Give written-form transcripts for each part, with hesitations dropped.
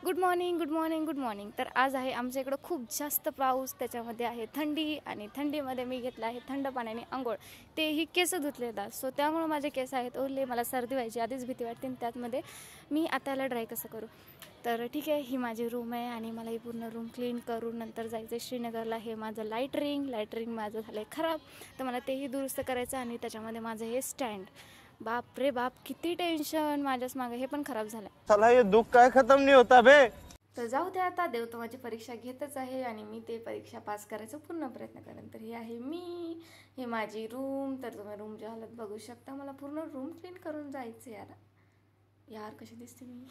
Good morning good morning good morning. तर आज आहे आमच्या इकडं खूप जास्त पाऊस, त्याच्यामध्ये आहे थंडी, आणि थंडीमध्ये मी घेतलं आहे थंड पाण्याने आंघोळ, तेही केस धुतलेतात. सो त्यामुळे माझे केस आहेत ओले, मला सर्दी व्हायची आधीच भीती वाटते, आणि त्यातमध्ये मी आता याला ड्राय कसं करू. तर ठीक आहे, ही माझी रूम आहे आणि मला ही पूर्ण रूम क्लीन करून नंतर जायचं आहे श्रीनगरला. हे माझं लाईट रिंग माझं झालं आहे खराब, तर मला तेही दुरुस्त करायचं. आणि त्याच्यामध्ये माझं हे स्टँड, बाप रे बाप किती टेन्शन, माझ्याच मागे हे पण खराब झालं. साला हे दुःख काय खतम नाही होता बे. तर जाऊ दे, आता देव तर माझी परीक्षा घेतच आहे आणि मी ते परीक्षा पास करायचा पूर्ण प्रयत्न करेन. तर हे आहे मी, हे माझी रूम. तर तुम्ही रूमची हालत बघू शकता. मला पूर्ण रूम क्लीन करून जायचं यार कशी दिसते मी.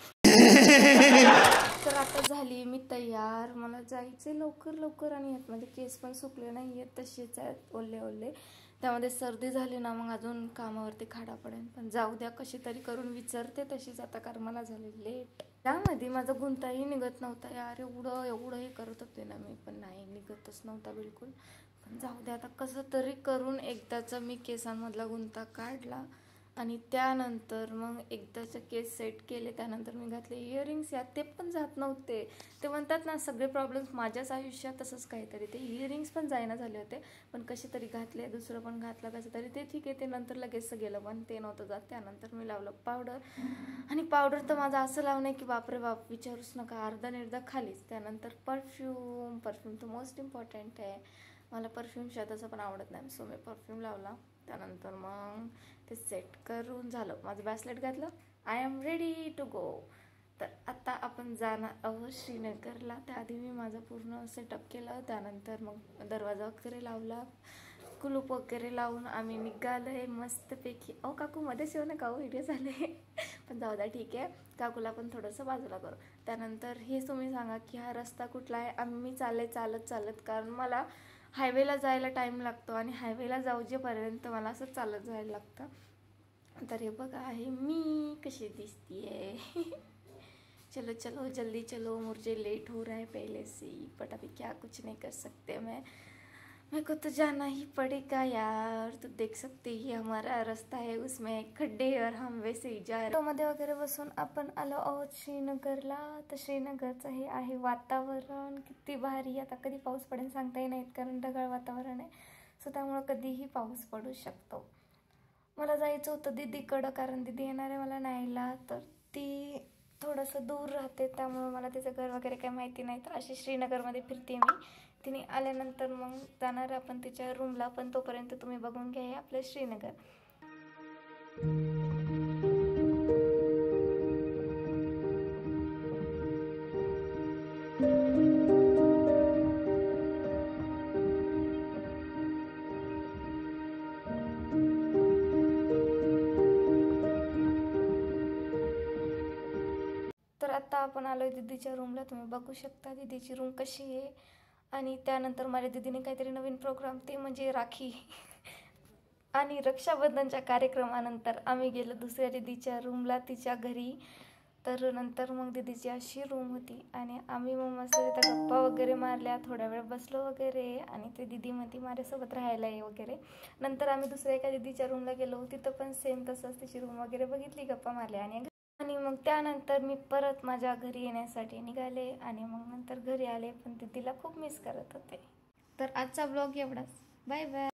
तर आता झाली मी तयार, मला जायचे लवकर लवकर. आणि यात माझे केस पण सुकले नाही आहेत, तसेच आहेत ओले ओले. त्यामध्ये सर्दी झाली ना मग अजून कामावरती खाडा पडेल. पण जाऊ द्या, कशी तरी करून विचारते तशीच आता, कारण मला झाले लेट. त्यामध्ये माझा गुंताही निघत नव्हता यार, एवढं हे करत होते ना मी, पण नाही निघतच नव्हता बिलकुल. पण जाऊ द्या, आता कसं तरी करून एकदाचा मी केसांमधला गुंता काढला. आणि त्यानंतर मग एकदाचे केस सेट केले. त्यानंतर मी घातले इयरिंग्स. यात ते पण जात नव्हते. ते म्हणतात ना, सगळे प्रॉब्लेम्स माझ्याच आयुष्यात तसंच काहीतरी. ते इयरिंग्स पण जायना झाले होते, पण कसे तरी घातले. दुसरं पण घातलं कसं तरी, ते ठीक आहे. ते नंतर लगेच गेलं, पण ते नव्हतं जात. त्यानंतर मी लावलं पावडर. आणि पावडर तर माझं असं लावणं की बापरे बाप, विचारूच नका, अर्धा निर्धा खालीच. त्यानंतर परफ्यूम तर मोस्ट इम्पॉर्टंट आहे. मला परफ्यूम तसं पण आवडत नाही, सो मी परफ्यूम लावला. त्यानंतर मग ते सेट करून झालं, माझं ब्रेसलेट घातलं. I am ready to go. तर आता आपण जाणार आहोत श्रीनगरला. त्याआधी मी माझं पूर्ण सेटअप केलं. त्यानंतर मग दरवाजा वगैरे लावला, कुलूप वगैरे लावून आम्ही निघालो आहे मस्तपैकी. काकू मध्येच येऊ नका, व्हिडिओ झाले. पण जाऊ द्या, ठीक आहे. काकूला पण थोडंसं बाजूला करू. त्यानंतर हे तुम्ही सांगा की हा रस्ता कुठला आहे. आम्ही चालत, कारण मला हायवेला जायला टाईम लागतो, आणि हायवेला जाऊ जेपर्यंत मला असं चालत जायला लागतं. तर हे बघा आहे मी कशी दिसतीये. चलो चलो जल्दी चलो, मुझे लेट हो रहा है पहले से ही, बट अभी क्या कुछ नहीं कर सकते मेरे को तो जाना ही पड़ेगा यार. तो देख सकते ही हमारा रास्ता है, उसमें खड्डे, और हम वैसे ही जा रहे. मध्ये वगैरे बसून आपण आलो आहोत श्रीनगरला. तर श्रीनगरचं हे आहे वातावरण, किती भारी. आता कधी पाऊस पडेल सांगता येत नाहीत, कारण ढगाळ वातावरण आहे. सो त्यामुळं कधीही पाऊस पडू शकतो. मला जायचं होतं दीदीकडं, कारण दीदी येणार आहे मला न्यायला. तर ती थोडंसं दूर राहते, त्यामुळं मला तिचं घर वगैरे काही माहिती नाही. तर अशी श्रीनगरमध्ये फिरते मी. तिने आल्यानंतर मग जाणार आपण तिच्या रूमला. पण तोपर्यंत तुम्ही बघून घ्या आपलं श्रीनगर. तर आता आपण आलोय दीदीच्या रूमला. तुम्ही बघू शकता दीदीची रूम कशी आहे. आणि त्यानंतर माझ्या दीदीने काहीतरी नवीन प्रोग्राम, ते म्हणजे राखी आणि रक्षाबंधनच्या कार्यक्रमानंतर आम्ही गेलो दुसऱ्या दीदीच्या रूमला, तिच्या घरी. तर नंतर मग दीदीची अशी रूम होती, आणि आम्ही मग मस्त तिथं गप्पा वगैरे मारल्या, थोड्या वेळ बसलो वगैरे. आणि ते दीदी म्हणती माझ्यासोबत राहायला आहे वगैरे. नंतर आम्ही दुसऱ्या एका दीदीच्या रूमला गेलो, तिथं पण सेम तसंच तिची रूम वगैरे बघितली, गप्पा मारल्या. आणि मग त्यानंतर मी परत माझ्या घरी येण्यासाठी निघाले. आणि मग नंतर घरी आले, पण दीदीला खूप मिस करत होते. तर आजचा ब्लॉग एवढाच. Bye bye.